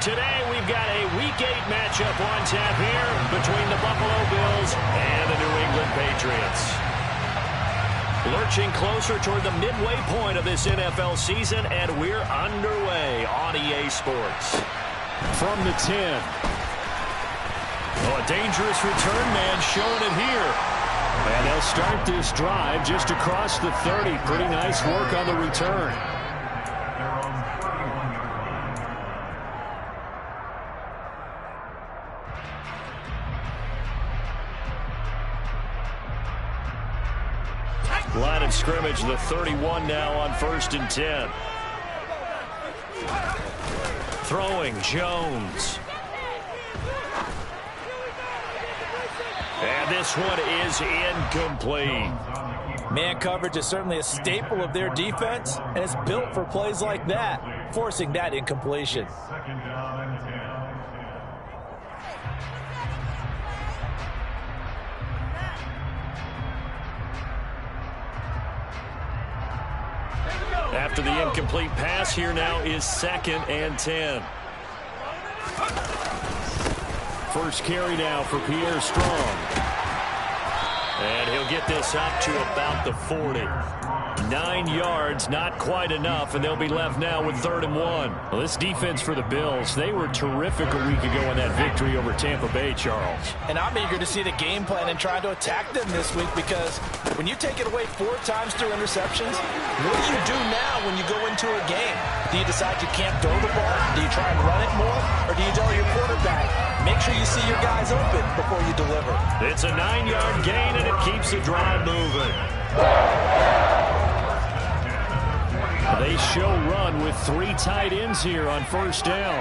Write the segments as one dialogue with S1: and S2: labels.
S1: Today, we've got a Week 8 matchup on tap here between the Buffalo Bills and the New England Patriots. Lurching closer toward the midway point of this NFL season, and we're underway on EA Sports. From the 10. Oh, a dangerous return man showing it here. And they'll start this drive just across the 30. Pretty nice work on the return. Line of scrimmage, the 31 now on 1st and 10. Throwing, Jones. And this one is incomplete.
S2: Man coverage is certainly a staple of their defense, and it's built for plays like that, forcing that incompletion.
S1: After the incomplete pass, here now is 2nd and 10. First carry now for Pierre Strong. And he'll get this up to about the 40. 9 yards, not quite enough, and they'll be left now with 3rd and 1. Well, this defense for the Bills, they were terrific a week ago in that victory over Tampa Bay, Charles.
S2: And I'm eager to see the game plan and try to attack them this week, because when you take it away 4 times through interceptions, what do you do now when you go into a game? Do you decide you can't throw the ball? Do you try and run it more? Or do you tell your quarterback, make sure you see your guys open before you deliver?
S1: It's a 9-yard gain, and it keeps the drive moving. They show run with 3 tight ends here on 1st down.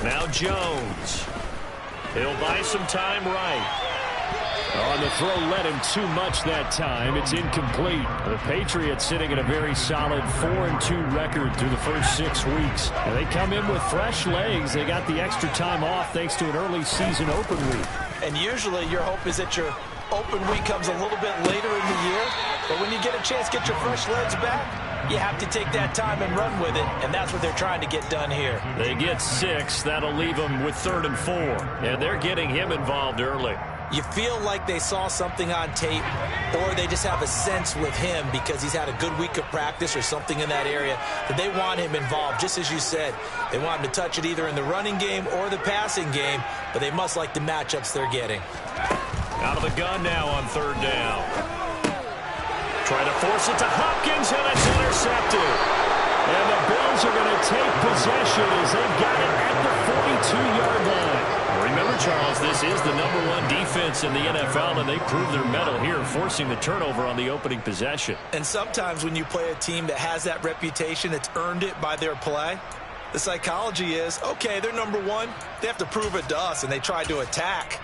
S1: Now Jones. He'll buy some time right. On the throw, led him too much that time. It's incomplete. The Patriots sitting at a very solid 4-2 record through the first 6 weeks. And they come in with fresh legs. They got the extra time off thanks to an early season open week.
S2: And usually your hope is that your open week comes a little bit later in the year. But when you get a chance to get your fresh legs back, you have to take that time and run with it. And that's what they're trying to get done here.
S1: They get 6. That'll leave them with 3rd and 4. And they're getting him involved early.
S2: You feel like they saw something on tape, or they just have a sense with him because he's had a good week of practice or something in that area that they want him involved. Just as you said, they want him to touch it either in the running game or the passing game, but they must like the matchups they're getting.
S1: Out of the gun now on 3rd down. Trying to force it to Hopkins, and it's intercepted. And the Bills are going to take possession as they've got it at the 42-yard line. Remember, Charles, this is the #1 defense in the NFL, and they prove their mettle here, forcing the turnover on the opening possession.
S2: And sometimes when you play a team that has that reputation, that's earned it by their play, the psychology is, okay, they're #1. They have to prove it to us, and they tried to attack.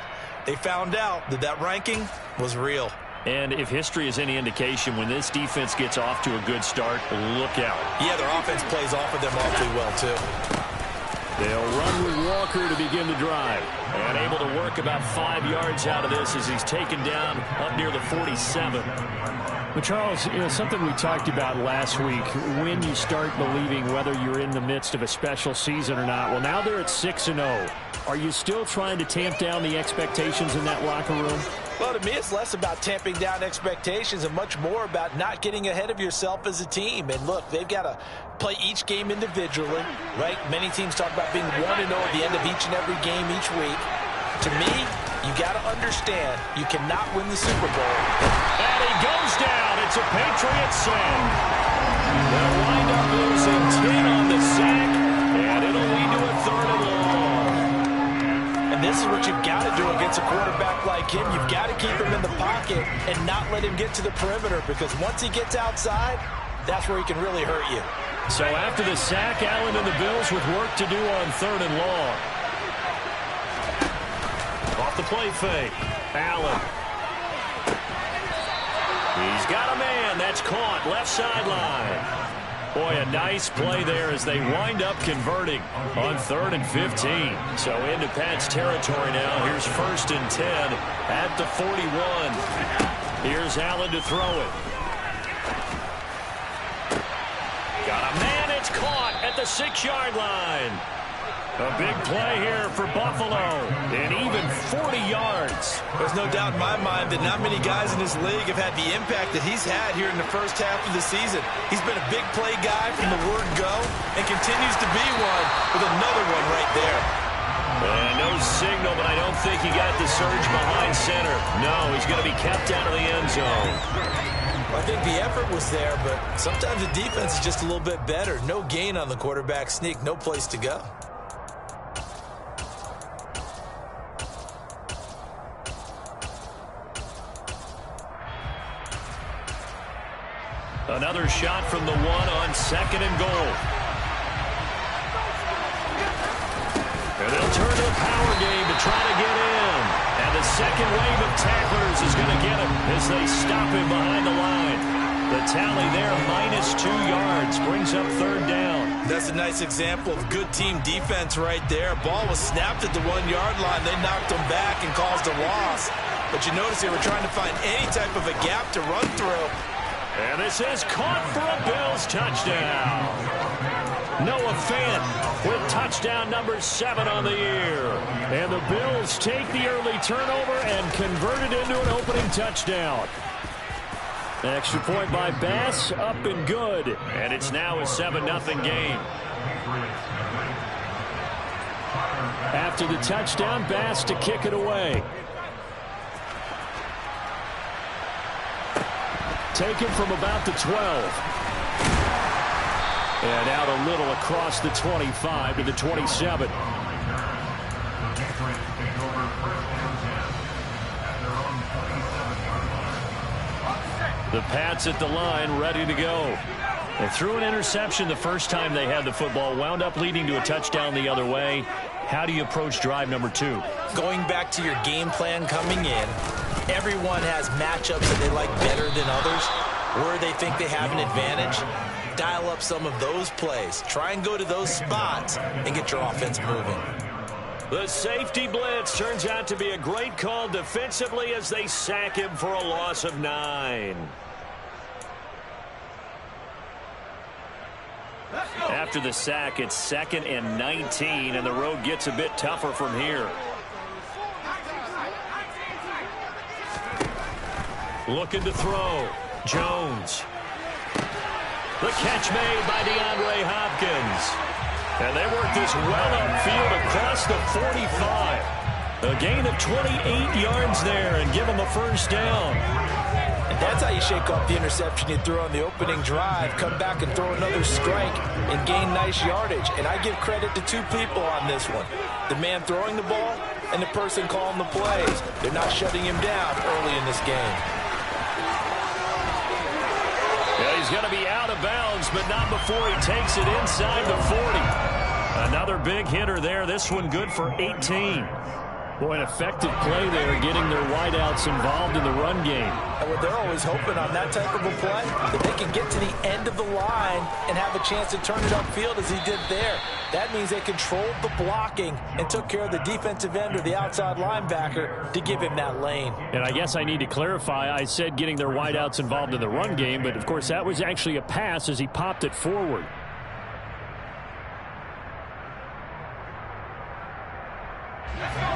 S2: They found out that that ranking was real.
S1: And if history is any indication, when this defense gets off to a good start, look out.
S2: Yeah, their offense plays off of them awfully well, too.
S1: They'll run with Walker to begin the drive. And able to work about 5 yards out of this as he's taken down up near the 47.
S3: Well, Charles, something we talked about last week, when you start believing whether you're in the midst of a special season or not. Well, now they're at 6-0. Are you still trying to tamp down the expectations in that locker room?
S2: Well, to me, it's less about tamping down expectations and much more about not getting ahead of yourself as a team. And look, they've got to play each game individually, right? Many teams talk about being 1-0 at the end of each and every game each week. To me, you got to understand you cannot win the Super Bowl.
S1: And he goes down. It's a Patriots sack. They'll wind up losing 10 on the sack, and it'll lead to a 3rd and long.
S2: And this is what you've got to do against a quarterback like him. You've got to keep him in the pocket and not let him get to the perimeter, because once he gets outside, that's where he can really hurt you.
S1: So after the sack, Allen and the Bills with work to do on 3rd and long. Off the play fake. Allen. He's got a man. That's caught. Left sideline. Boy, a nice play there as they wind up converting on 3rd and 15. So into Pats territory now. Here's 1st and 10 at the 41. Here's Allen to throw it. Got a man. It's caught at the
S3: the 6-yard line. A big play here for Buffalo, and even 40 yards.
S2: There's no doubt in my mind that not many guys in this league have had the impact that he's had here in the first half of the season. He's been a big play guy from the word go and continues to be one with another one right there.
S3: No signal, but I don't think he got the surge behind center. No, he's going to be kept out of the end zone.
S2: I think the effort was there, but sometimes the defense is just a little bit better. No gain on the quarterback sneak, no place to go.
S3: Another shot from the 1 on 2nd and goal. And they'll turn to a power game to try to get in. And the second wave of tacklers is going to get him as they stop him behind the line. The tally there, -2 yards, brings up 3rd down.
S2: That's a nice example of good team defense right there. Ball was snapped at the 1-yard line. They knocked him back and caused a loss. But you notice they were trying to find any type of a gap to run through.
S3: And this is caught for a Bills touchdown. Noah Fant with touchdown number 7 on the year. And the Bills take the early turnover and convert it into an opening touchdown. Extra point by Bass, up and good. And it's now a 7-0 game. After the touchdown, Bass to kick it away. Taken from about the 12. And out a little across the 25 to the 27. The Pats at the line, ready to go. They threw an interception the first time they had the football, wound up leading to a touchdown the other way. How do you approach drive number 2?
S2: Going back to your game plan coming in, everyone has matchups that they like better than others, where they think they have an advantage. Dial up some of those plays. Try and go to those spots and get your offense moving.
S3: The safety blitz turns out to be a great call defensively as they sack him for a loss of 9. After the sack, it's 2nd and 19, and the road gets a bit tougher from here. Looking to throw. Jones. The catch made by DeAndre Hopkins. And they work this well upfield across the 45. A gain of 28 yards there and give them a first down.
S2: And that's how you shake off the interception you threw on the opening drive. Come back and throw another strike and gain nice yardage. And I give credit to 2 people on this one. The man throwing the ball and the person calling the plays. They're not shutting him down early in this game.
S3: Yeah, he's going to be out of bounds, but not before he takes it inside the 40. Another big hitter there. This one good for 18. Boy, an effective play there, getting their wideouts involved in the run game.
S2: And what they're always hoping on that type of a play, that they can get to the end of the line and have a chance to turn it upfield as he did there. That means they controlled the blocking and took care of the defensive end or the outside linebacker to give him that lane.
S3: And I guess I need to clarify, I said getting their wideouts involved in the run game, but of course that was actually a pass as he popped it forward.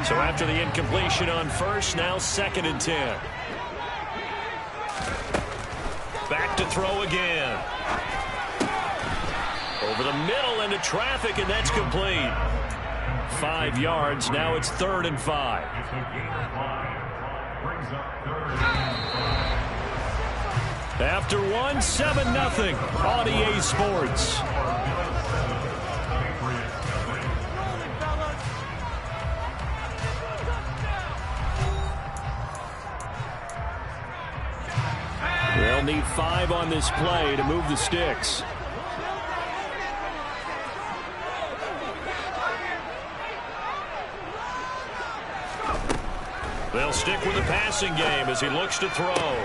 S3: So after the incompletion on first, now 2nd and 10. Back to throw again. Over the middle into traffic, and that's complete. 5 yards, now it's 3rd and 5. After one, 7-0 on EA Sports. They'll need 5 on this play to move the sticks. They'll stick with the passing game as he looks to throw.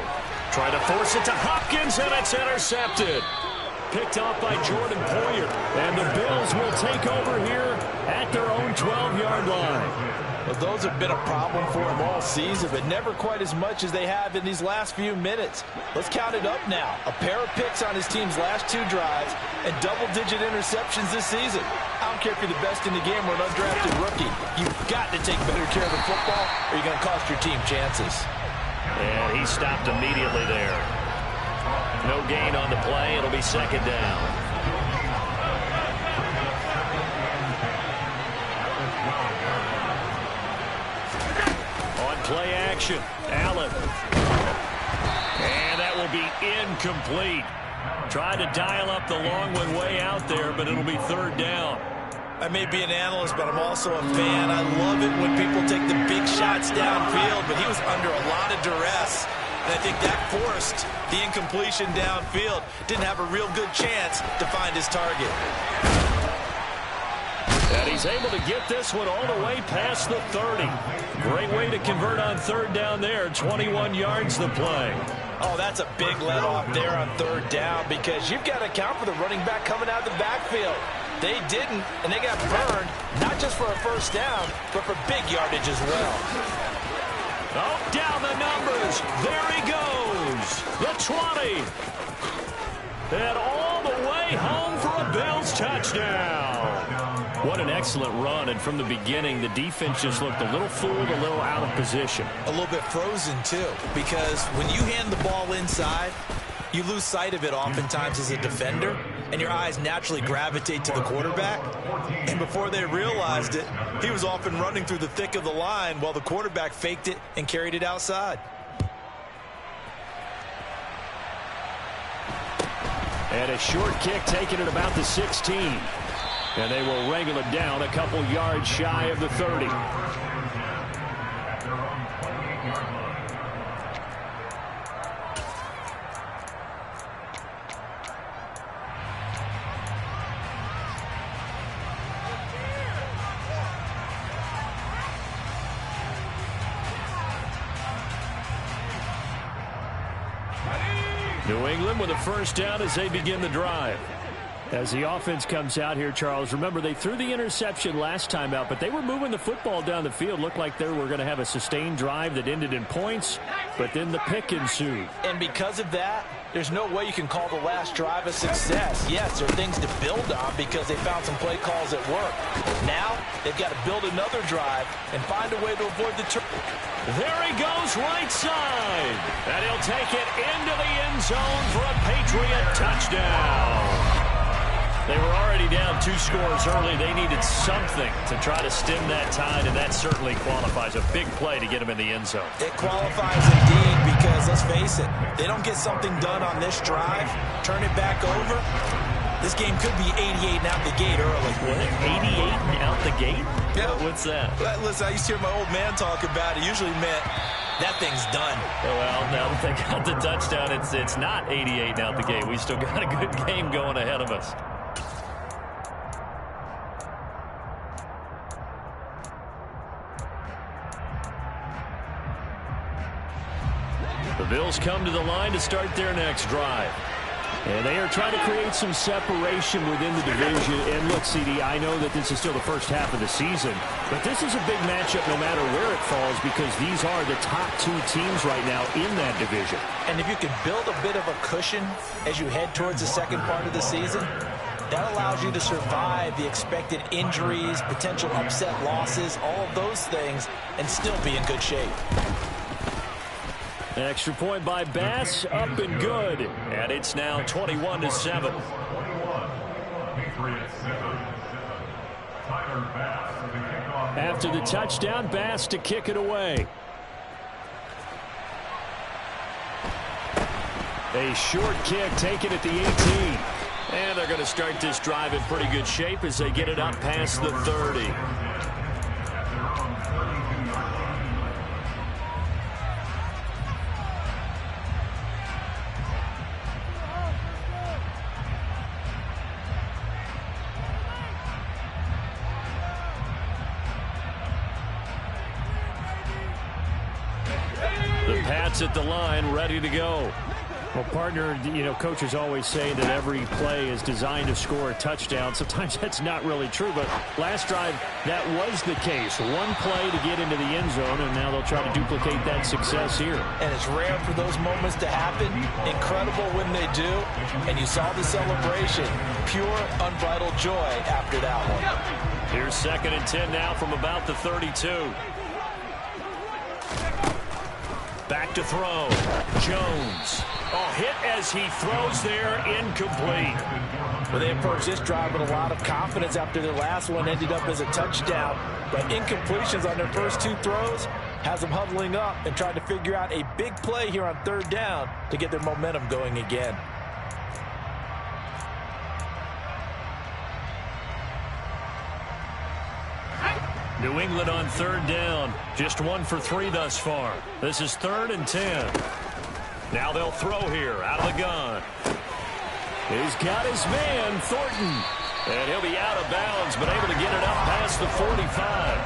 S3: Try to force it to Hopkins, and it's intercepted. Picked off by Jordan Poyer. And the Bills will take over here at their own 12-yard line.
S2: Well, those have been a problem for him all season, but never quite as much as they have in these last few minutes. Let's count it up now. A pair of picks on his team's last 2 drives and double-digit interceptions this season. I don't care if you're the best in the game or an undrafted rookie. You've got to take better care of the football or you're going to cost your team chances.
S3: And he stopped immediately there. No gain on the play. It'll be second down. Play action. Allen. And that will be incomplete. Tried to dial up the long one way out there, but it'll be third down.
S2: I may be an analyst, but I'm also a fan. I love it when people take the big shots downfield, but he was under a lot of duress. And I think that forced the incompletion downfield. Didn't have a real good chance to find his target.
S3: And he's able to get this one all the way past the 30. Great way to convert on third down there. 21 yards the play.
S2: Oh, that's a big let off there on third down because you've got to account for the running back coming out of the backfield. They didn't, and they got burned, not just for a first down, but for big yardage as well.
S3: Oh, down the numbers. There he goes. The 20. And all the way home for a Bills touchdown. What an excellent run, and from the beginning, the defense just looked a little fooled, a little out of position.
S2: A little bit frozen, too, because when you hand the ball inside, you lose sight of it oftentimes as a defender, and your eyes naturally gravitate to the quarterback. And before they realized it, he was off and running through the thick of the line while the quarterback faked it and carried it outside.
S3: And a short kick taken at about the 16. And they will wrangle it down a couple yards shy of the 30. New England with a first down as they begin the drive. As the offense comes out here, Charles, remember they threw the interception last time out, but they were moving the football down the field. Looked like they were going to have a sustained drive that ended in points, but then the pick ensued.
S2: And because of that, there's no way you can call the last drive a success. Yes, there are things to build on because they found some play calls at work. Now, they've got to build another drive and find a way to avoid the turn.
S3: There he goes right side. And he'll take it into the end zone for a Patriot touchdown. They were already down 2 scores early. They needed something to try to stem that tide, and that certainly qualifies. A big play to get them in the end zone.
S2: It qualifies indeed because, let's face it, they don't get something done on this drive, turn it back over, this game could be 88 and out the gate early.
S3: What? 88 and out the gate?
S2: Yeah.
S3: What's that?
S2: Listen, I used to hear my old man talk about it. Usually meant that thing's done.
S3: Well, now that they got the touchdown, it's not 88 and out the gate. We still got a good game going ahead of us. The Bills come to the line to start their next drive. And they are trying to create some separation within the division. And look, CD, I know that this is still the first half of the season, but this is a big matchup no matter where it falls because these are the top 2 teams right now in that division.
S2: And if you can build a bit of a cushion as you head towards the second part of the season, that allows you to survive the expected injuries, potential upset losses, all of those things, and still be in good shape.
S3: Extra point by Bass, up and good. And it's now 21-7. After the touchdown, Bass to kick it away. A short kick taken at the 18. And they're going to start this drive in pretty good shape as they get it up past the 30. The Pats at the line, ready to go. Well, partner, coaches always say that every play is designed to score a touchdown. Sometimes that's not really true, but last drive, that was the case. One play to get into the end zone, and now they'll try to duplicate that success here. And
S2: it's rare for those moments to happen. Incredible when they do. And you saw the celebration. Pure, unbridled joy after that one.
S1: Here's 2nd and 10 now from about the 32. Back to throw. Jones. Oh, hit as he throws there, incomplete.
S2: Well, they approached this drive with a lot of confidence after their last one ended up as a touchdown. But incompletions on their first 2 throws has them huddling up and trying to figure out a big play here on 3rd down to get their momentum going again.
S1: New England on 3rd down. Just 1 for 3 thus far. This is 3rd and 10. Now they'll throw here out of the gun. He's got his man, Thornton. And he'll be out of bounds, but able to get it up past the 45.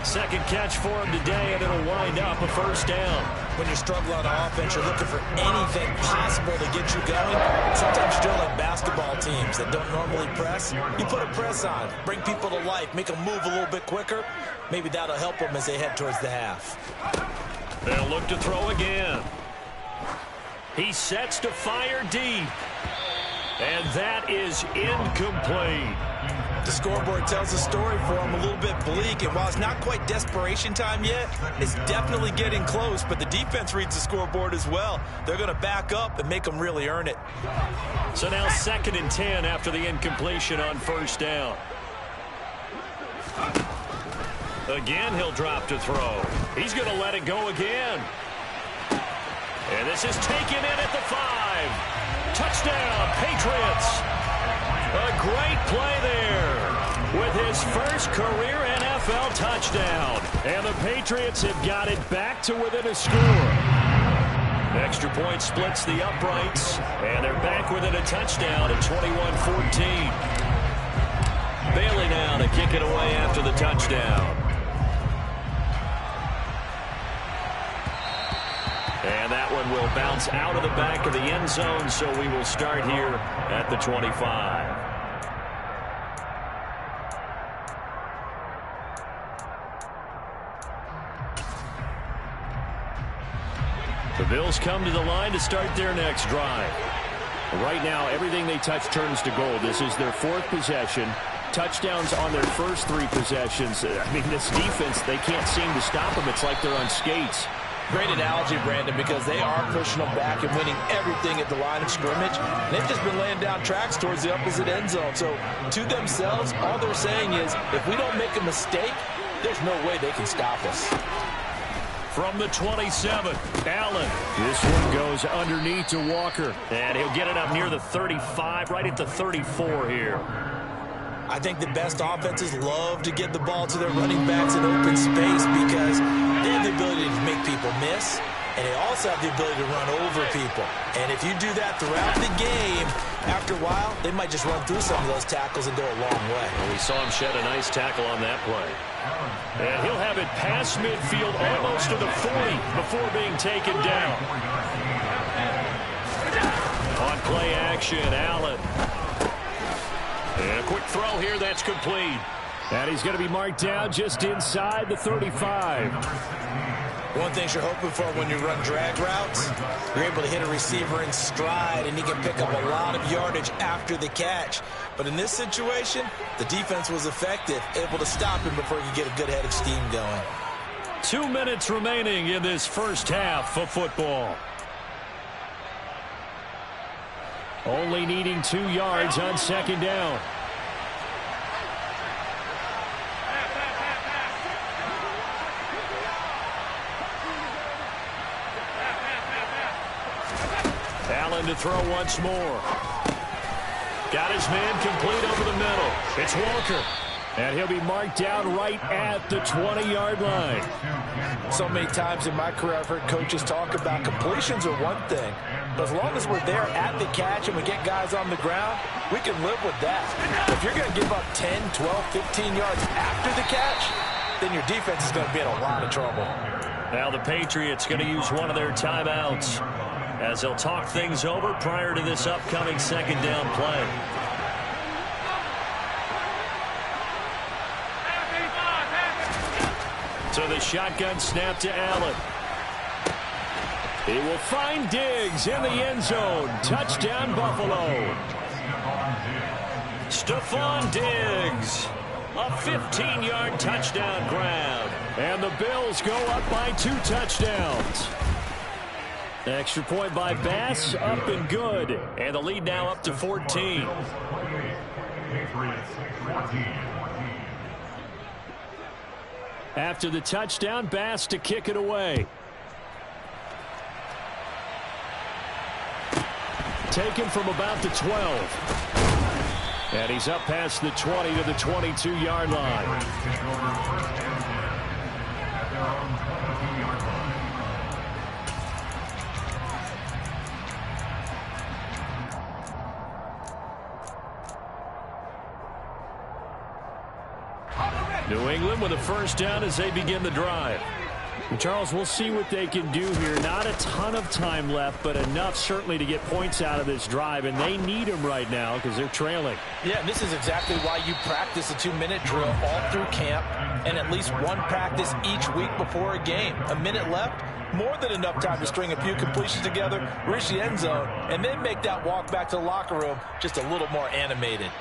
S1: Second catch for him today, and it'll wind up a 1st down.
S2: When you're struggling on offense, you're looking for anything possible to get you going. Sometimes you're doing like basketball teams that don't normally press. You put a press on, bring people to life, make them move a little bit quicker. Maybe that'll help them as they head towards the half.
S1: They'll look to throw again. He sets to fire deep. And that is incomplete.
S2: The scoreboard tells the story for him, a little bit bleak, and while it's not quite desperation time yet, it's definitely getting close, but the defense reads the scoreboard as well. They're going to back up and make them really earn it.
S1: So now 2nd and 10 after the incompletion on 1st down. Again, he'll drop to throw. He's going to let it go again. And this is taken in at the 5. Touchdown, Patriots. A great play there with his first career NFL touchdown. And the Patriots have got it back to within a score. Extra point splits the uprights, and they're back within a touchdown at 21-14. Bailey now to kick it away after the touchdown. And that one will bounce out of the back of the end zone, so we will start here at the 25. The Bills come to the line to start their next drive. Right now, everything they touch turns to gold. This is their 4th possession. Touchdowns on their first 3 possessions. I mean, this defense, they can't seem to stop them. It's like they're on skates.
S2: Great analogy, Brandon, because they are pushing them back and winning everything at the line of scrimmage. And they've just been laying down tracks towards the opposite end zone. So to themselves, all they're saying is, if we don't make a mistake, there's no way they can stop us.
S1: From the 27, Allen. This one goes underneath to Walker. And he'll get it up near the 35, right at the 34 here.
S2: I think the best offenses love to get the ball to their running backs in open space because they have the ability to make people miss, and they also have the ability to run over people. And if you do that throughout the game, after a while, they might just run through some of those tackles and go a long way.
S1: Well, we saw him shed a nice tackle on that play. And he'll have it past midfield almost to the 40 before being taken down. On play action, Allen. And a quick throw here that's complete. And he's going to be marked down just inside the 35.
S2: One thing you're hoping for when you run drag routes, you're able to hit a receiver in stride, and he can pick up a lot of yardage after the catch. But in this situation, the defense was effective, able to stop him before he could get a good head of steam going.
S1: 2 minutes remaining in this first half of football. Only needing 2 yards on 2nd down. Allen to throw once more. Got his man complete over the middle. It's Walker. And he'll be marked down right at the 20-yard line.
S2: So many times in my career I've heard coaches talk about completions are one thing. But as long as we're there at the catch and we get guys on the ground, we can live with that. If you're going to give up 10, 12, 15 yards after the catch, then your defense is going to be in a lot of trouble.
S1: Now the Patriots going to use one of their timeouts.
S3: as they'll talk things over prior to this upcoming second down play. So the shotgun snap to Allen. He will find Diggs in the end zone. Touchdown, Buffalo. Stephon Diggs. A 15-yard touchdown grab. And the Bills go up by 2 touchdowns. Extra point by Bass, up and good. And the lead now up to 14. After the touchdown, Bass to kick it away. Taken from about the 12. And he's up past the 20 to the 22-yard line. New England with a first down as they begin the drive. And Charles, we'll see what they can do here. Not a ton of time left, but enough certainly to get points out of this drive, and they need them right now because they're trailing.
S2: Yeah, and this is exactly why you practice a 2-minute drill all through camp and at least one practice each week before a game. A minute left, more than enough time to string a few completions together, reach the end zone, and then make that walk back to the locker room just a little more animated.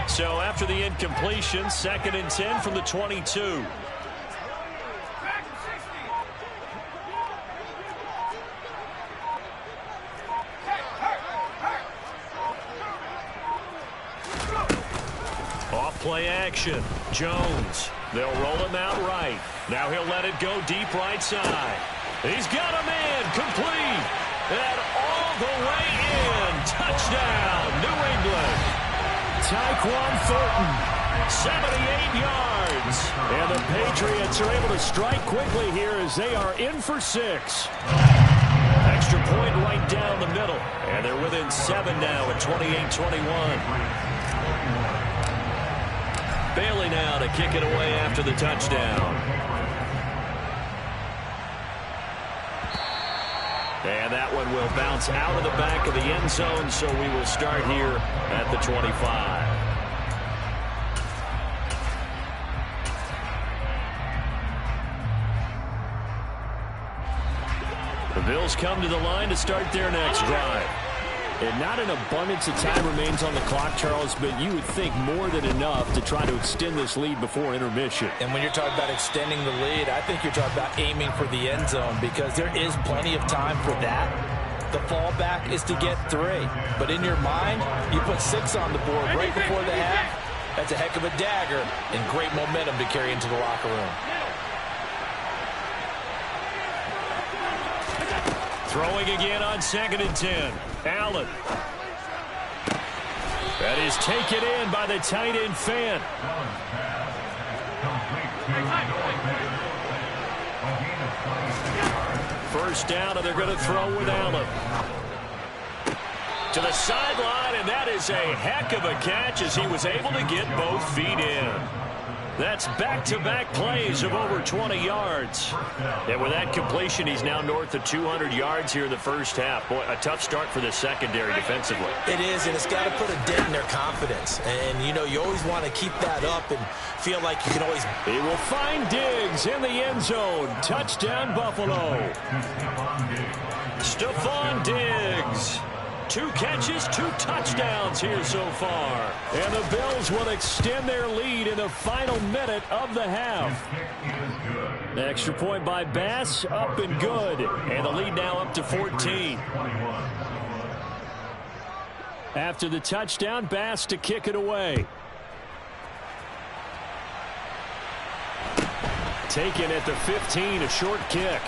S3: So after the incompletion, 2nd and 10 from the 22. Off play action. Jones. They'll roll him out right. Now he'll let it go deep right side. He's got a man complete. And all the way in. Touchdown, New England. Tyquan Thornton, 78 yards. And the Patriots are able to strike quickly here as they are in for 6. Extra point right down the middle. And they're within 7 now at 28-21. Bailey now to kick it away after the touchdown. And that one will bounce out of the back of the end zone, so we will start here at the 25. The Bills come to the line to start their next drive. And not an abundance of time remains on the clock, Charles, but you would think more than enough to try to extend this lead before intermission.
S2: And when you're talking about extending the lead, I think you're talking about aiming for the end zone because there is plenty of time for that. The fallback is to get 3. But in your mind, you put 6 on the board right before the half. That's a heck of a dagger and great momentum to carry into the locker room.
S3: Throwing again on 2nd and 10. Allen. That is taken in by the tight end Fan. First down, and they're going to throw with Allen. To the sideline, and that is a heck of a catch as he was able to get both feet in. That's back-to-back plays of over 20 yards. And with that completion, he's now north of 200 yards here in the first half. Boy, a tough start for the secondary defensively.
S2: It is, and it's got to put a dent in their confidence. And, you know, you always want to keep that up and feel like you can always...
S3: He will find Diggs in the end zone. Touchdown, Buffalo. Stephon Diggs. 2 catches, 2 touchdowns here so far. And the Bills will extend their lead in the final minute of the half. Extra point by Bass, up and good. And the lead now up to 14. After the touchdown, Bass to kick it away. Taken at the 15, a short kick.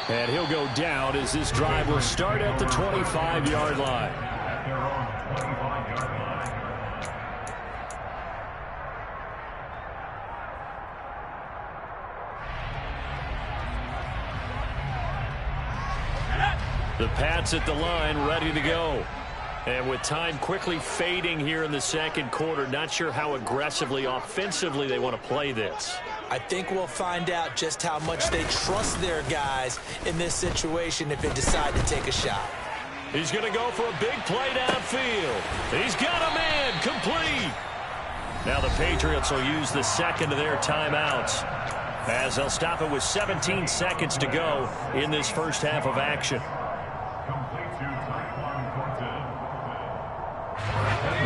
S3: And he'll go down as this drive will start at the 25-yard line. The Pats at the line, ready to go. And with time quickly fading here in the second quarter, not sure how aggressively, offensively they want to play this.
S2: I think we'll find out just how much they trust their guys in this situation if they decide to take a shot.
S1: He's going to go for a big play downfield. He's got a man complete. Now the Patriots will use the second of their timeouts, as they'll stop it with 17 seconds to go in this first half of action.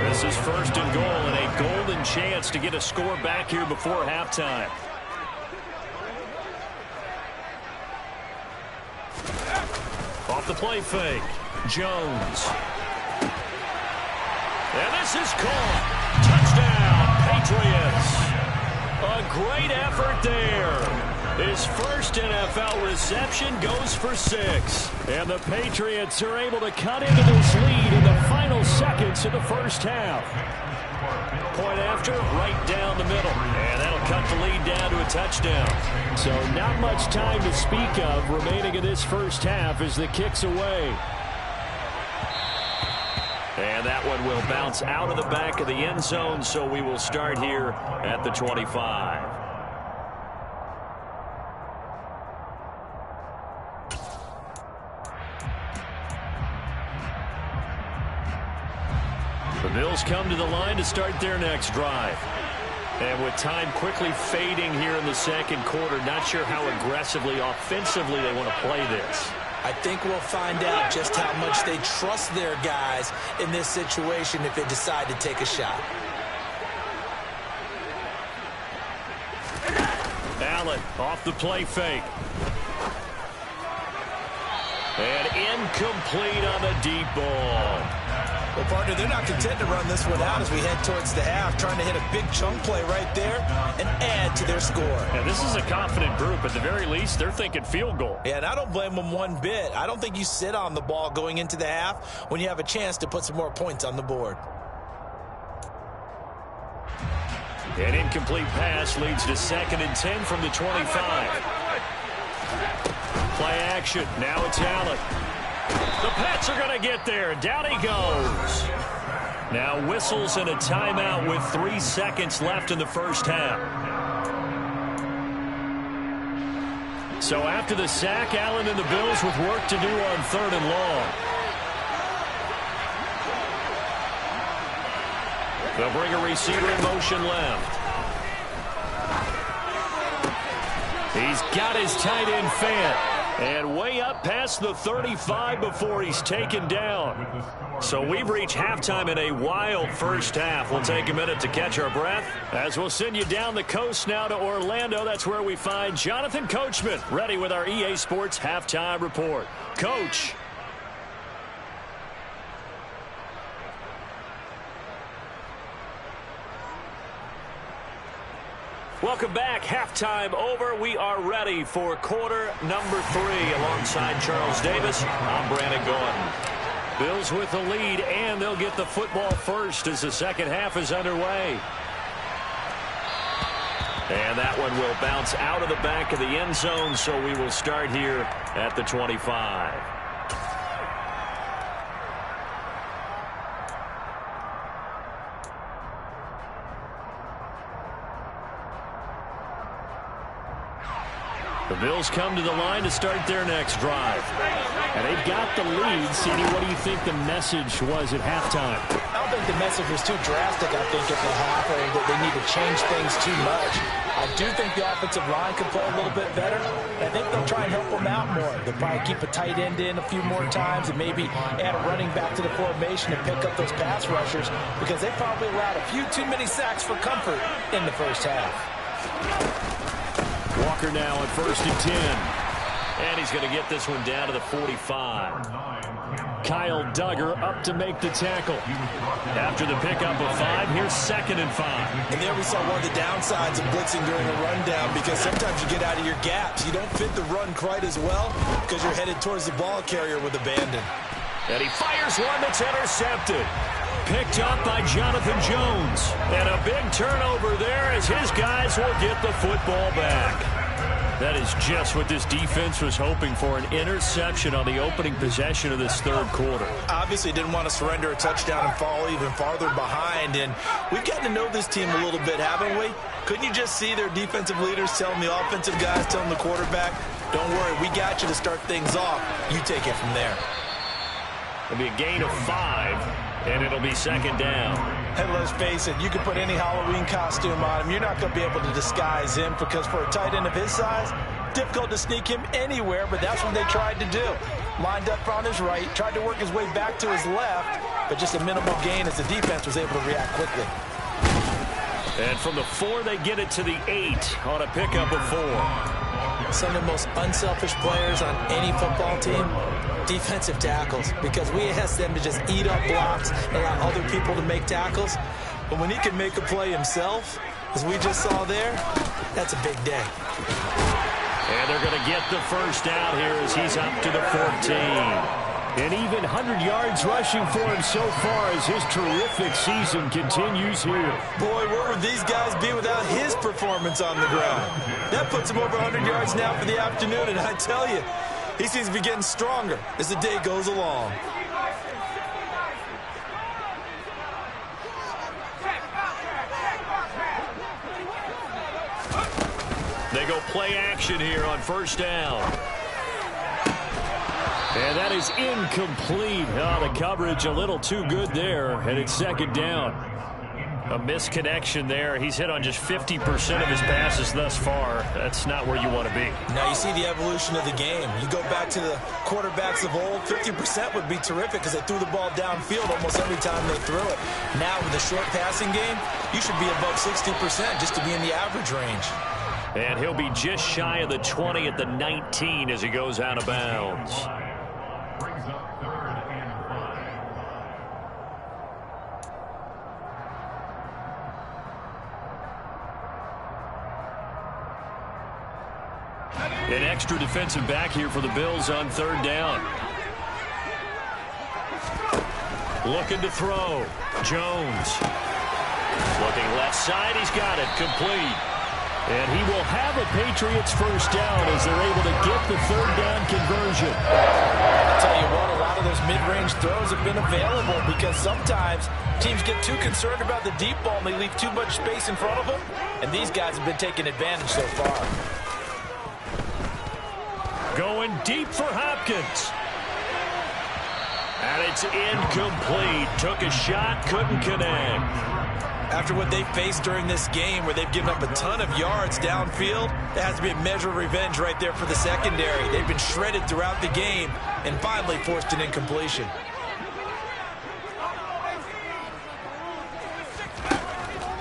S1: This is first and goal and a golden chance to get a score back here before halftime. Off the play fake, Jones. And this is caught. Touchdown, Patriots. A great effort there. His first NFL reception goes for 6.
S3: And the Patriots are able to cut into this lead in the final seconds of the first half.
S1: Point after, right down the middle. And that'll cut the lead down to a touchdown.
S3: So not much time to speak of remaining in this first half as the kick's away.
S1: And that one will bounce out of the back of the end zone, so we will start here at the 25. The Bills come to the line to start their next drive. And with time quickly fading here in the second quarter, not sure how aggressively, offensively they want to play this.
S2: I think we'll find out just how much they trust their guys in this situation if they decide to take a shot.
S1: Allen off the play fake. And incomplete on the deep ball.
S2: Well, partner, they're not content to run this one out as we head towards the half, trying to hit a big chunk play right there and add to their score.
S3: Yeah, this is a confident group. At the very least, they're thinking field goal.
S2: Yeah, and I don't blame them one bit. I don't think you sit on the ball going into the half when you have a chance to put some more points on the board.
S1: An incomplete pass leads to 2nd and 10 from the 25. Play action. Now it's Allen. The Pats are going to get there. Down he goes. Now whistles and a timeout with 3 seconds left in the first half. So after the sack, Allen and the Bills with work to do on 3rd and long. They'll bring a receiver in motion left. He's got his tight end Fant. And way up past the 35 before he's taken down. So we've reached halftime in a wild first half. We'll take a minute to catch our breath as we'll send you down the coast now to Orlando. That's where we find Jonathan Coachman ready with our EA Sports Halftime Report. Coach. Welcome back. Halftime over. We are ready for quarter number 3 alongside Charles Davis. I'm Brandon Gordon. Bills with the lead, and they'll get the football first as the second half is underway. And that one will bounce out of the back of the end zone, so we will start here at the 25. The Bills come to the line to start their next drive.
S3: And they've got the lead. CD, what do you think the message was at halftime?
S2: I don't think the message was too drastic, I think, at the half, or that they need to change things too much. I do think the offensive line can play a little bit better. I think they'll try and help them out more. They'll probably keep a tight end in a few more times and maybe add a running back to the formation and pick up those pass rushers because they probably allowed a few too many sacks for comfort in the first half.
S1: Walker now at 1st and 10. And he's going to get this one down to the 45.
S3: Kyle Duggar up to make the tackle.
S1: After the pickup of 5, here's 2nd and 5.
S2: And there we saw one of the downsides of blitzing during a rundown because sometimes you get out of your gaps. You don't fit the run quite as well because you're headed towards the ball carrier with abandon.
S1: And he fires one that's intercepted. Picked up by Jonathan Jones. And a big turnover there as his guys will get the football back.
S3: That is just what this defense was hoping for, an interception on the opening possession of this third quarter.
S2: Obviously didn't want to surrender a touchdown and fall even farther behind, and we've gotten to know this team a little bit, haven't we? Couldn't you just see their defensive leaders telling the offensive guys, telling the quarterback, don't worry, we got you to start things off. You take it from there.
S3: It'll be a gain of 5. And it'll be second down.
S2: And let's face it, you can put any Halloween costume on him. You're not going to be able to disguise him because for a tight end of his size, difficult to sneak him anywhere, but that's what they tried to do. Lined up on his right, tried to work his way back to his left, but just a minimal gain as the defense was able to react quickly.
S3: And from the 4, they get it to the 8 on a pickup of 4.
S2: Some of the most unselfish players on any football team, defensive tackles, because we ask them to just eat up blocks and allow other people to make tackles. But when he can make a play himself, as we just saw there, that's a big day.
S3: And they're going to get the first down here as he's up to the 14. And even 100 yards rushing for him so far as his terrific season continues here.
S2: Boy, where would these guys be without his performance on the ground? That puts him over 100 yards now for the afternoon, and I tell you, he seems to be getting stronger as the day goes along.
S3: They go play action here on first down. And that is incomplete. Oh, the coverage a little too good there, and it's second down. A misconnection there. He's hit on just 50% of his passes thus far. That's not where you want to be.
S2: Now you see the evolution of the game. You go back to the quarterbacks of old, 50% would be terrific because they threw the ball downfield almost every time they threw it. Now with the short passing game, you should be above 60% just to be in the average range.
S3: And he'll be just shy of the 20 at the 19 as he goes out of bounds. An extra defensive back here for the Bills on third down. Looking to throw. Jones. Looking left side. He's got it. Complete. And he will have a Patriots first down as they're able to get the third down conversion.
S2: I'll tell you what, a lot of those mid-range throws have been available because sometimes teams get too concerned about the deep ball and they leave too much space in front of them. And these guys have been taking advantage so far.
S3: Going deep for Hopkins. And it's incomplete. Took a shot, couldn't connect.
S2: After what they faced during this game where they've given up a ton of yards downfield, that has to be a measure of revenge right there for the secondary. They've been shredded throughout the game and finally forced an incompletion.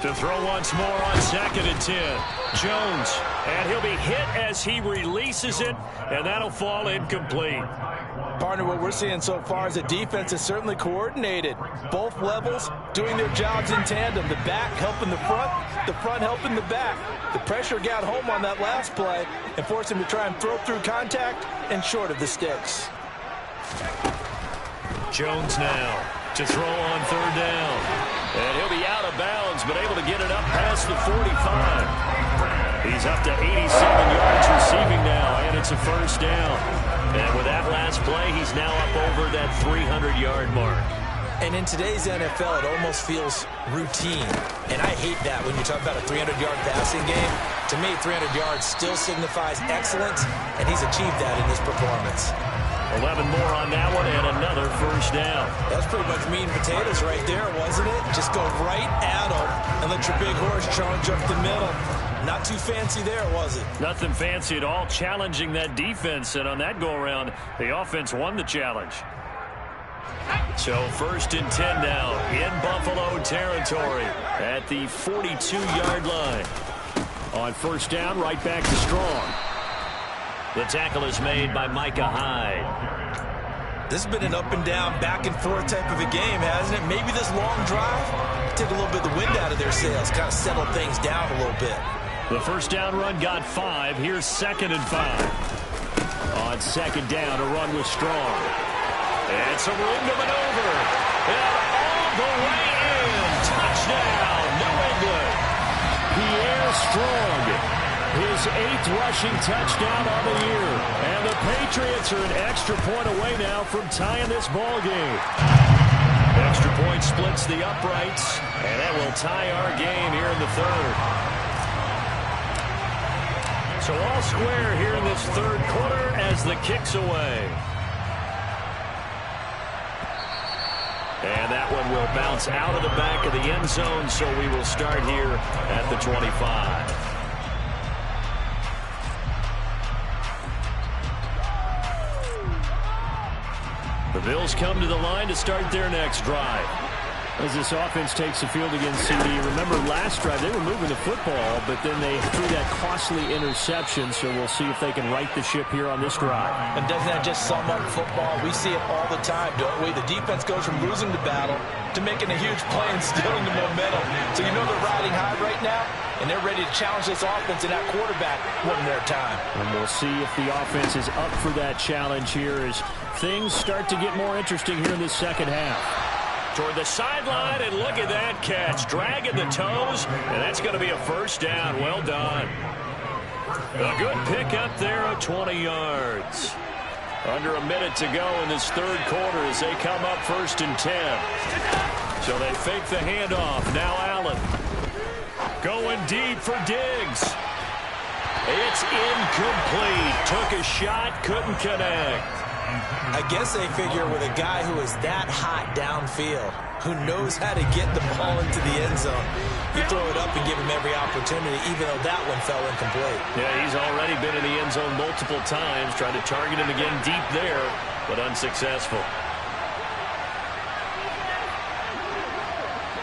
S3: To throw once more on second and 10. Jones, and he'll be hit as he releases it, and that'll fall incomplete.
S2: Partner, what we're seeing so far is the defense is certainly coordinated. Both levels doing their jobs in tandem. The back helping the front helping the back. The pressure got home on that last play and forced him to try and throw through contact and short of the sticks.
S3: Jones now to throw on third down. And he'll be out of bounds, but able to get it up past the 45. He's up to 87 yards receiving now, and it's a first down. And with that last play, he's now up over that 300-yard mark.
S2: And in today's NFL, it almost feels routine. And I hate that when you talk about a 300-yard passing game. To me, 300 yards still signifies excellence, and he's achieved that in this performance.
S3: 11 more on that one, and another first down.
S2: That's pretty much meat and potatoes right there, wasn't it? Just go right at him and let your big horse charge up the middle. Not too fancy there, was it?
S3: Nothing fancy at all, challenging that defense. And on that go-around, the offense won the challenge. So first and 10 now in Buffalo territory at the 42-yard line. On first down, right back to Strong. The tackle is made by Micah Hyde.
S2: This has been an up and down, back and forth type of a game, hasn't it? Maybe this long drive take a little bit of the wind out of their sails, kind of settle things down a little bit.
S3: The first down run got 5. Here's second and 5. On second down, a run with Strong. And some room to maneuver. And all the way in. Touchdown, New England. Pierre Strong. His 8th rushing touchdown on the year. And the Patriots are an extra point away now from tying this ball game. Extra point splits the uprights, and that will tie our game here in the third. So all square here in this third quarter as the kick's away. And that one will bounce out of the back of the end zone, so we will start here at the 25. The Bills come to the line to start their next drive. As this offense takes the field against CD, remember last drive they were moving the football, but then they threw that costly interception, so we'll see if they can right the ship here on this drive.
S2: And doesn't that just sum up football? We see it all the time, don't we? The defense goes from losing the battle to making a huge play and stealing the momentum. So you know they're riding high right now, and they're ready to challenge this offense and that quarterback one more time. And
S3: we'll see if the offense is up for that challenge here as things start to get more interesting here in this second half. Toward the sideline, and look at that catch. Dragging the toes, and that's going to be a first down. Well done. A good pickup there of 20 yards. Under a minute to go in this third quarter as they come up 1st and 10. So they fake the handoff. Now Allen. Going deep for Diggs. It's incomplete. Took a shot, couldn't connect.
S2: I guess they figure with a guy who is that hot downfield, who knows how to get the ball into the end zone, you throw it up and give him every opportunity, even though that one fell incomplete.
S3: Yeah, he's already been in the end zone multiple times, trying to target him again deep there, but unsuccessful.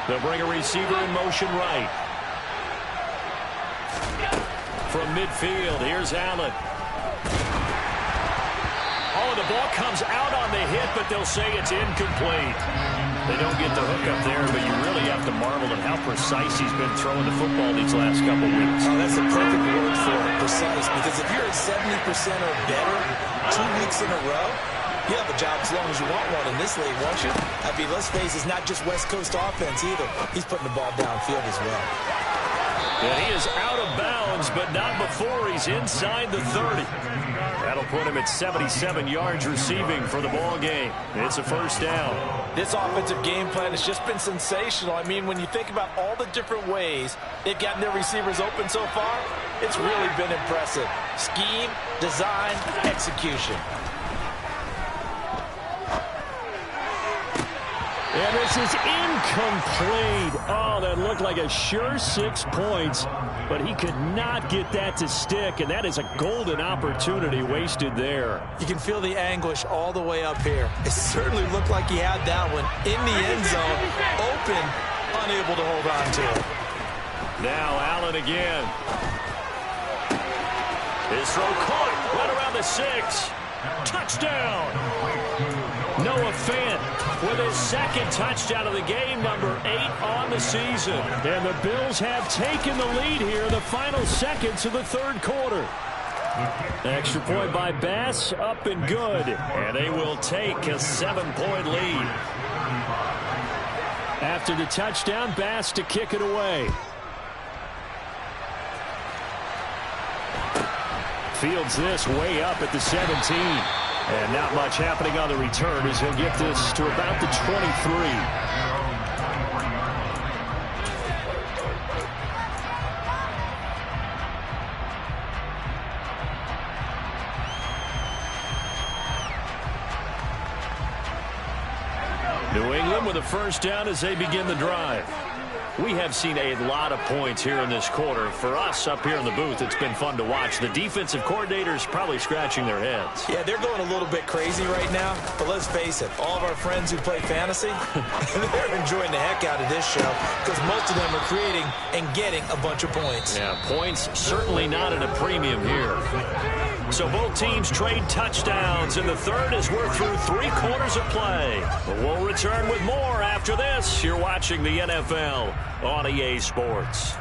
S3: They'll bring a receiver in motion right. From midfield, here's Allen. Oh, the ball comes out on the hit, but they'll say it's incomplete. They don't get the hook up there, but you really have to marvel at how precise he's been throwing the football these last couple weeks.
S2: Oh, that's the perfect word for it, precise, because if you're at 70% or better 2 weeks in a row, you have a job as long as you want one in this league, won't you? I mean, let's face it, it's not just West Coast offense either. He's putting the ball downfield as well.
S3: And he is out of bounds, but not before he's inside the 30. That'll put him at 77 yards receiving for the ball game. It's a first down.
S2: This offensive game plan has just been sensational. I mean, when you think about all the different ways they've gotten their receivers open so far, it's really been impressive. Scheme, design, execution.
S3: And this is incomplete. Oh, that looked like a sure 6 points, but he could not get that to stick, and that is a golden opportunity wasted there.
S2: You can feel the anguish all the way up here. It certainly looked like he had that one in the end zone, open, unable to hold on to it.
S3: Now Allen again. His throw caught right around the 6. Touchdown. Noah Fant with his 2nd touchdown of the game, number 8 on the season. And the Bills have taken the lead here in the final seconds of the third quarter. Extra point by Bass, up and good. And they will take a 7-point lead. After the touchdown, Bass to kick it away. Fields this way up at the 17. And not much happening on the return as he'll get this to about the 23. New England with a first down as they begin the drive. We have seen a lot of points here in this quarter. For us up here in the booth, it's been fun to watch. The defensive coordinators probably scratching their heads.
S2: Yeah, they're going a little bit crazy right now. But let's face it, all of our friends who play fantasy, they're enjoying the heck out of this show because most of them are creating and getting a bunch of points.
S3: Yeah, points certainly not at a premium here. So both teams trade touchdowns in the third as we're through 3 quarters of play. But we'll return with more after this. You're watching the NFL on EA Sports.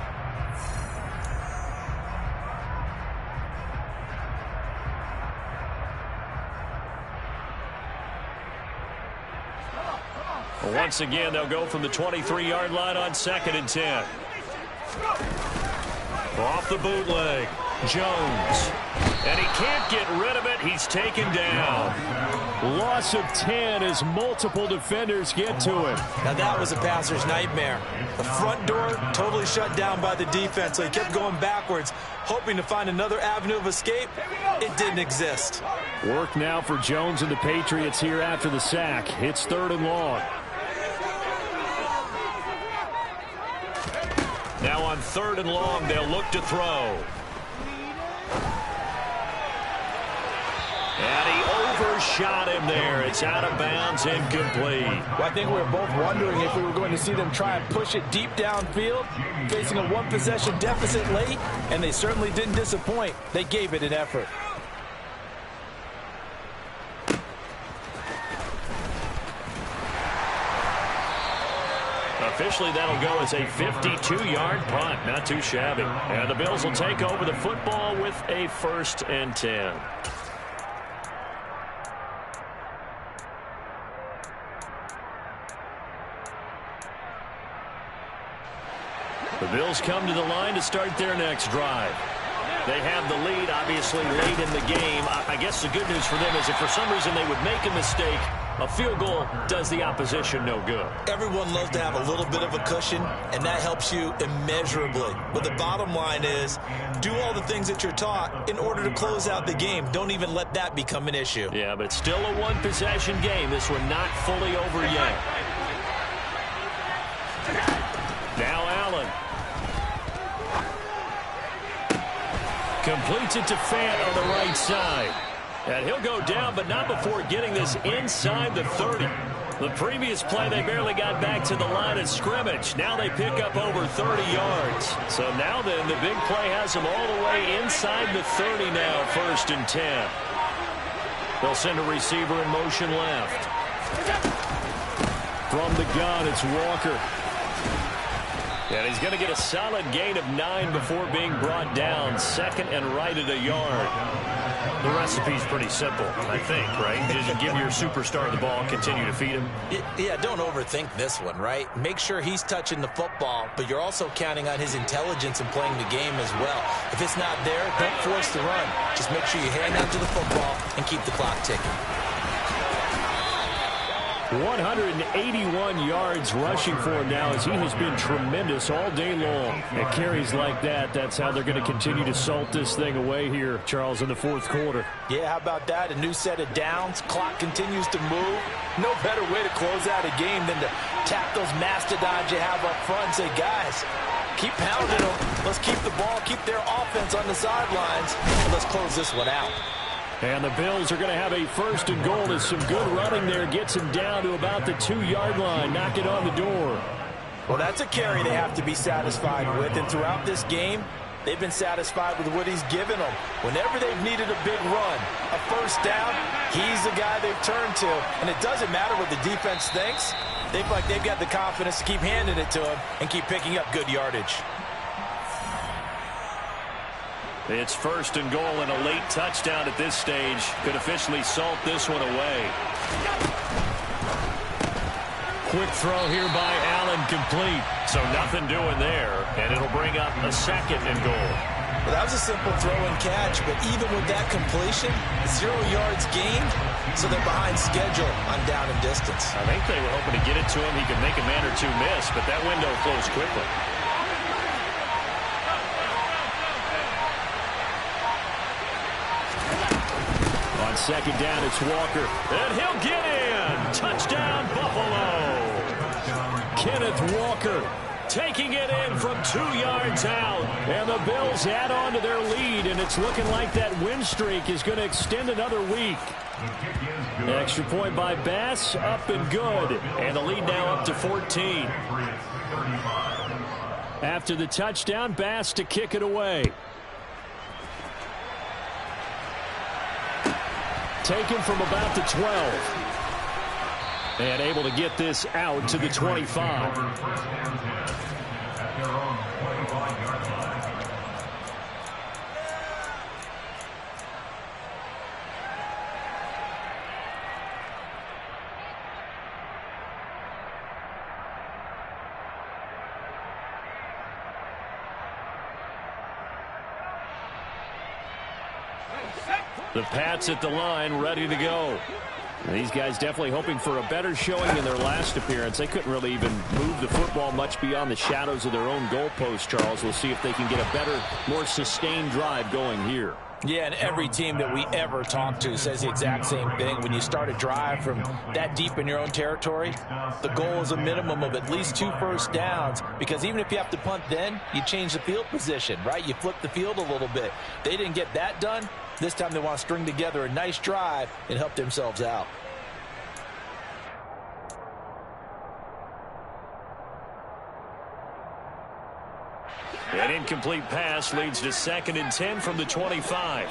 S3: Once again, they'll go from the 23-yard line on 2nd and 10. Off the bootleg.
S1: Jones. And he can't get rid of it. He's taken down.
S3: Loss of 10 as multiple defenders get to him.
S4: Now that was a passer's nightmare. The front door totally shut down by the defense, so he kept going backwards, hoping to find another avenue of escape. It didn't exist.
S3: Work now for Jones and the Patriots here after the sack. It's 3rd and long.
S1: Now on 3rd and long, they'll look to throw. And he overshot him there. It's out of bounds, incomplete.
S2: Well, I think we were both wondering if we were going to see them try and push it deep downfield, facing a one-possession deficit late, and they certainly didn't disappoint. They gave it an effort.
S1: Officially, that'll go as a 52-yard punt. Not too shabby. And the Bills will take over the football with a 1st and 10. The Bills come to the line to start their next drive. They have the lead, obviously, late in the game. I guess the good news for them is if for some reason they would make a mistake, a field goal does the opposition no good.
S4: Everyone loves to have a little bit of a cushion, and that helps you immeasurably. But the bottom line is, do all the things that you're taught in order to close out the game. Don't even let that become an issue.
S1: Yeah, but it's still a one-possession game. This one not fully over yet. Now Allen. Completes it to Fant on the right side. And he'll go down, but not before getting this inside the 30. The previous play, they barely got back to the line of scrimmage. Now they pick up over 30 yards. So now then, the big play has them all the way inside the 30 now, 1st and 10. They'll send a receiver in motion left.
S3: From the gun, it's Walker.
S1: And he's going to get a solid gain of 9 before being brought down. 2nd and right at a yard. The recipe's pretty simple, I think, right? Just give your superstar the ball, continue to feed him.
S2: Yeah, don't overthink this one, right? Make sure he's touching the football, but you're also counting on his intelligence in playing the game as well. If it's not there, don't force the run. Just make sure you hang on to the football and keep the clock ticking.
S3: 181 yards rushing for him now as he has been tremendous all day long. At carries like that, that's how they're going to continue to salt this thing away here, Charles, in the 4th quarter.
S2: Yeah, how about that? A new set of downs. Clock continues to move. No better way to close out a game than to tap those mastodons you have up front and say, guys, keep pounding them. Let's keep the ball, keep their offense on the sidelines, and let's close this one out.
S3: And the Bills are going to have a 1st and goal as some good running there gets him down to about the 2-yard line. Knock it on the door.
S2: Well, that's a carry they have to be satisfied with. And throughout this game, they've been satisfied with what he's given them. Whenever they've needed a big run, a 1st down, he's the guy they've turned to. And it doesn't matter what the defense thinks. They feel like they've got the confidence to keep handing it to him and keep picking up good yardage.
S1: It's 1st and goal, and a late touchdown at this stage could officially salt this one away. Quick throw here by Allen, complete. So nothing doing there, and it'll bring up a 2nd and goal.
S2: Well, that was a simple throw and catch, but even with that completion, 0 yards gained, so they're behind schedule on down and distance.
S1: I think they were hoping to get it to him. He could make a man or two miss, but that window closed quickly.
S3: On 2nd down, it's Walker.
S1: And he'll get in. Touchdown, Buffalo.
S3: Kenneth Walker
S1: taking it in from 2 yards out.
S3: And the Bills add on to their lead, and it's looking like that win streak is going to extend another week. Extra point by Bass, up and good.
S1: And the lead now up to 14.
S3: After the touchdown, Bass to kick it away. Taken from about the 12. And able to get this out to the 25. The Pats at the line, ready to go. These guys definitely hoping for a better showing in their last appearance. They couldn't really even move the football much beyond the shadows of their own goalpost, Charles. We'll see if they can get a better, more sustained drive going here.
S2: Yeah, and every team that we ever talk to says the exact same thing. When you start a drive from that deep in your own territory, the goal is a minimum of at least 2 first downs, because even if you have to punt then, you change the field position, right? You flip the field a little bit. They didn't get that done. This time they want to string together a nice drive and help themselves out.
S3: An incomplete pass leads to 2nd and 10 from the 25.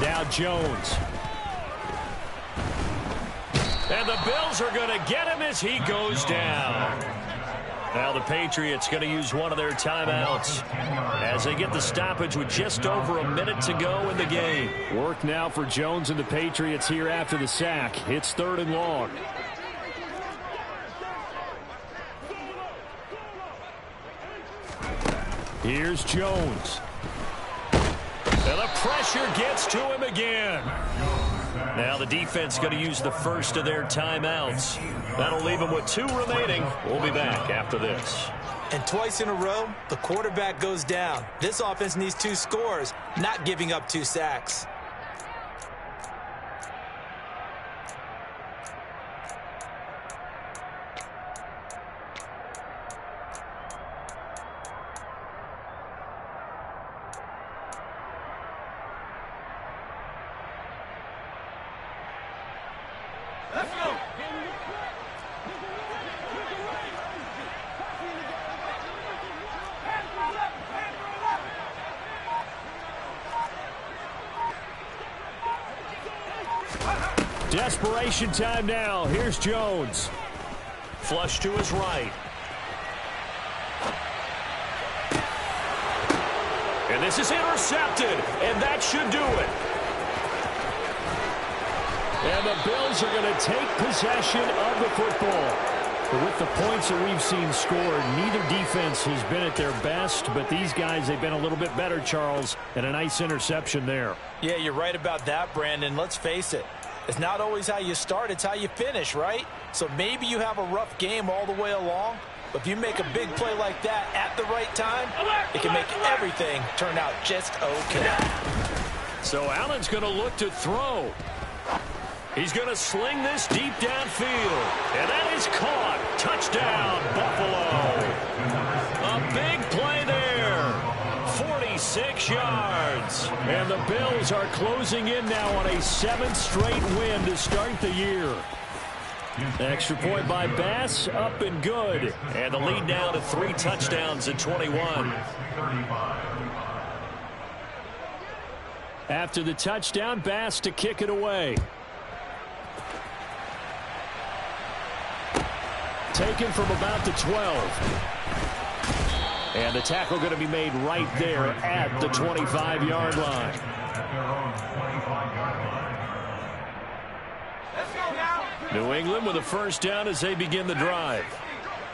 S3: Now Jones. And the Bills are going to get him as he goes down. Now the Patriots going to use one of their timeouts as they get the stoppage with just over a minute to go in the game. Work now for Jones and the Patriots here after the sack. It's 3rd and long. Here's Jones. And the pressure gets to him again. Now the defense going to use the first of their timeouts. That'll leave them with 2 remaining. We'll be back after this.
S4: And twice in a row, the quarterback goes down. This offense needs 2 scores, not giving up 2 sacks.
S3: Desperation time now. Here's Jones. Flush to his right. And this is intercepted, and that should do it. And the Bills are going to take possession of the football. But with the points that we've seen scored, neither defense has been at their best, but these guys, they've been a little bit better, Charles, and a nice interception there.
S2: Yeah, you're right about that, Brandon. Let's face it. It's not always how you start, it's how you finish, right? So maybe you have a rough game all the way along, but if you make a big play like that at the right time, it can make everything turn out just okay.
S3: So Allen's going to look to throw. He's going to sling this deep downfield. And that is caught. Touchdown, Buffalo. A big play there. 46 yards. And the Bills are closing in now on a 7th straight win to start the year. Extra point by Bass, up and good. And the lead now to 3 touchdowns at 21. After the touchdown, Bass to kick it away. Taken from about the 12. And the tackle going to be made right there at the 25-yard line. New England with a first down as they begin the drive.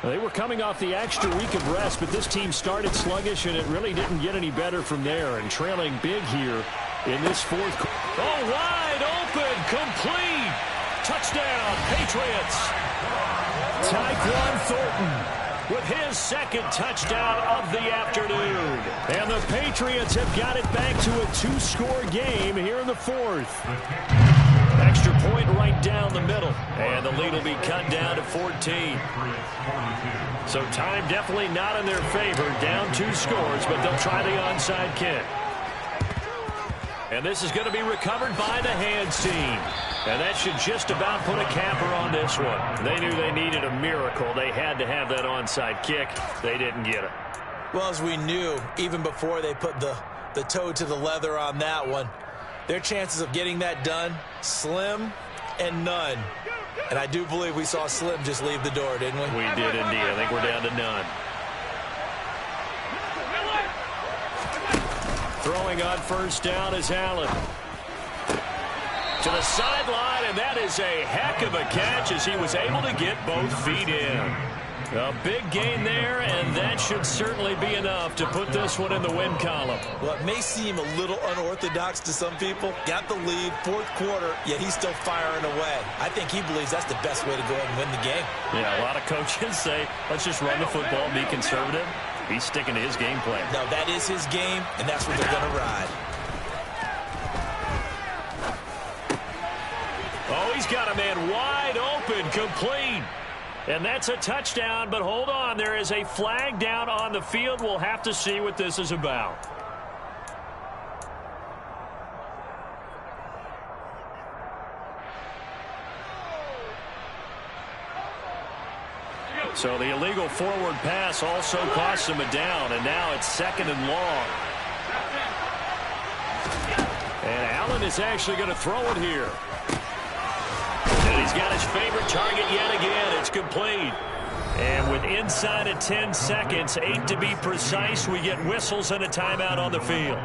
S3: They were coming off the extra week of rest, but this team started sluggish, and it really didn't get any better from there. And trailing big here in this 4th quarter. Oh, wide open, complete. Touchdown, Patriots. Tyquan Thornton with his 2nd touchdown of the afternoon. And the Patriots have got it back to a 2-score game here in the 4th. Extra point right down the middle. And the lead will be cut down to 14. So time definitely not in their favor. Down 2 scores, but they'll try the onside kick. And this is going to be recovered by the hands team. And that should just about put a capper on this one. They knew they needed a miracle. They had to have that onside kick. They didn't get it.
S2: Well, as we knew, even before they put the toe to the leather on that one, their chances of getting that done, slim and none. And I do believe we saw Slim just leave the door, didn't we?
S3: We did indeed. I think we're down to none. Throwing on first down is Allen. To the sideline, and that is a heck of a catch as he was able to get both feet in. A big gain there, and that should certainly be enough to put this one in the win column.
S4: Well, it may seem a little unorthodox to some people. Got the lead, fourth quarter, yet he's still firing away. I think he believes that's the best way to go ahead and win the game.
S3: Yeah, a lot of coaches say, let's just run the football, be conservative. He's sticking to his game plan.
S4: No, that is his game, and that's what they're going to ride.
S3: Oh, he's got a man wide open, complete. And that's a touchdown, but hold on. There is a flag down on the field. We'll have to see what this is about. So the illegal forward pass also costs him a down, and now it's 2nd and long. And Allen is actually going to throw it here. And he's got his favorite target yet again. It's complete. And with inside of 10 seconds, 8 to be precise, we get whistles and a timeout on the field.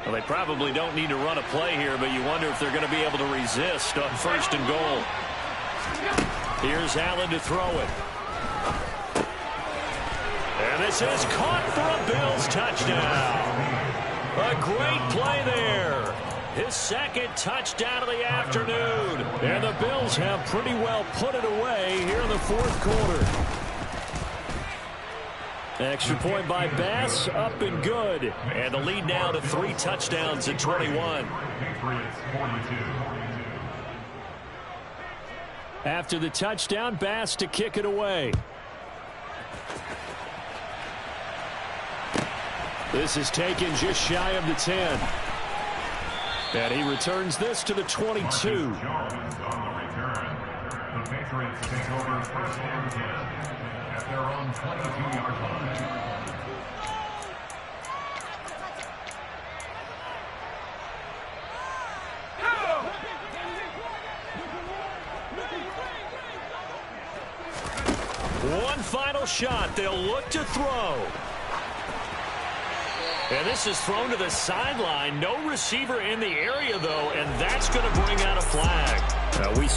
S3: Well, they probably don't need to run a play here, but you wonder if they're going to be able to resist on 1st and goal. Here's Allen to throw it. And this is caught for a Bills touchdown. A great play there. His 2nd touchdown of the afternoon. And the Bills have pretty well put it away here in the 4th quarter. Extra point by Bass, up and good. And the lead now to 3 touchdowns at 21. After the touchdown, Bass to kick it away. This is taken just shy of the 10. And he returns this to the 22. The Patriots take over 1st and 10 at their own 22-yard line. One final shot. They'll look to throw. And this is thrown to the sideline. No receiver in the area, though, and that's going to bring out a flag. We